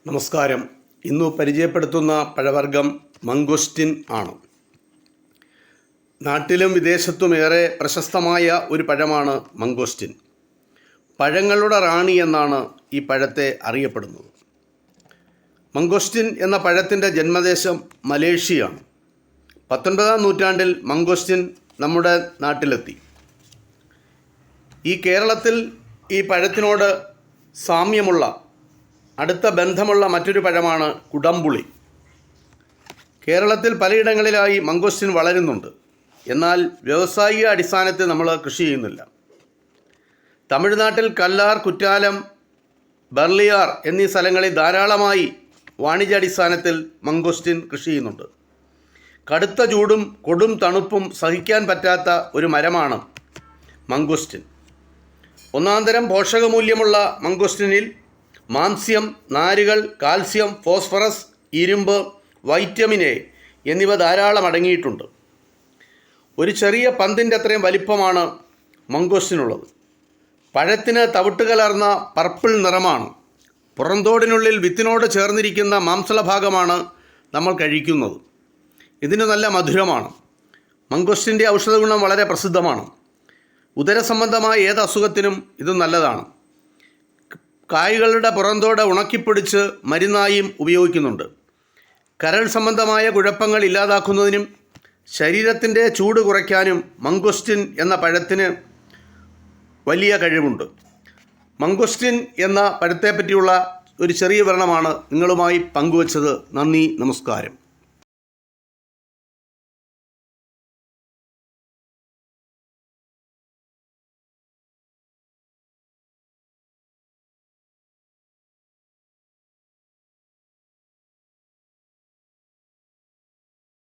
നമസ്കാരം. ഇന്നു പരിചയപ്പെടുത്തുന്ന പഴവർഗ്ഗം മംഗോസ്റ്റിൻ ആണ്. നാട്ടിലും വിദേശത്തും ഏറെ പ്രശസ്തമായ ഒരു പഴമാണ് മംഗോസ്റ്റിൻ. പഴങ്ങളുടെ റാണി എന്നാണ് ഈ പഴത്തെ അറിയപ്പെടുന്നത്. മംഗോസ്റ്റിൻ എന്ന പഴത്തിൻ്റെ ജന്മദേശം മലേഷ്യയാണ്. 19-ാം നൂറ്റാണ്ടിൽ മംഗോസ്റ്റിൻ നമ്മുടെ നാട്ടിലെത്തി. ഈ കേരളത്തിൽ ഈ പഴത്തിനോട് സാമ്യമുള്ള അടുത്ത ബന്ധമുള്ള മറ്റൊരു പഴമാണ് കുടംപുളി. കേരളത്തിൽ പലയിടങ്ങളിലായി മംഗോസ്റ്റിൻ വളരുന്നുണ്ട്. എന്നാൽ വ്യാവസായിക അടിസ്ഥാനത്തിൽ നമ്മൾ കൃഷി ചെയ്യുന്നില്ല. തമിഴ്നാട്ടിൽ കല്ലാർ, കുറ്റാലം, ബർലിയാർ എന്നീ സ്ഥലങ്ങളിൽ ധാരാളമായി വാണിജ്യാടിസ്ഥാനത്തിൽ മംഗോസ്റ്റിൻ കൃഷി ചെയ്യുന്നുണ്ട്. കടുത്ത ചൂടും കൊടും തണുപ്പും സഹിക്കാൻ പറ്റാത്ത ഒരു മരമാണ് മംഗോസ്റ്റിൻ. ഒന്നാന്തരം പോഷകമൂല്യമുള്ള മംഗോസ്റ്റിനിൽ മാംസ്യം, നാരുകൾ, കാൽസ്യം, ഫോസ്ഫറസ്, ഇരുമ്പ്, വൈറ്റമിൻ എ എന്നിവ ധാരാളം അടങ്ങിയിട്ടുണ്ട്. ഒരു ചെറിയ പന്തിൻ്റെ അത്രയും വലിപ്പമാണ് മംഗോസ്റ്റിനുള്ളത്. പഴത്തിന് തവിട്ട് കലർന്ന പർപ്പിൾ നിറമാണ്. പുറന്തോടിനുള്ളിൽ വിത്തിനോട് ചേർന്നിരിക്കുന്ന മാംസളഭാഗമാണ് നമ്മൾ കഴിക്കുന്നത്. ഇതിന് നല്ല മധുരമാണ്. മംഗോസ്റ്റിൻ്റെ ഔഷധഗുണം വളരെ പ്രസിദ്ധമാണ്. ഉദരസംബന്ധമായ ഏത് അസുഖത്തിനും ഇത് നല്ലതാണ്. കായ്കളുടെ പുറന്തോട് ഉണക്കിപ്പൊടിച്ച് മരുന്നായും ഉപയോഗിക്കുന്നുണ്ട്. കരൾ സംബന്ധമായ കുഴപ്പങ്ങൾ ഇല്ലാതാക്കുന്നതിനും ശരീരത്തിൻ്റെ ചൂട് കുറയ്ക്കാനും മംഗോസ്റ്റിൻ എന്ന പഴത്തിന് വലിയ കഴിവുണ്ട്. മംഗോസ്റ്റിൻ എന്ന പഴത്തെപ്പറ്റിയുള്ള ഒരു ചെറിയ വിവരണമാണ് നിങ്ങളുമായി പങ്കുവച്ചത്. നന്ദി, നമസ്കാരം.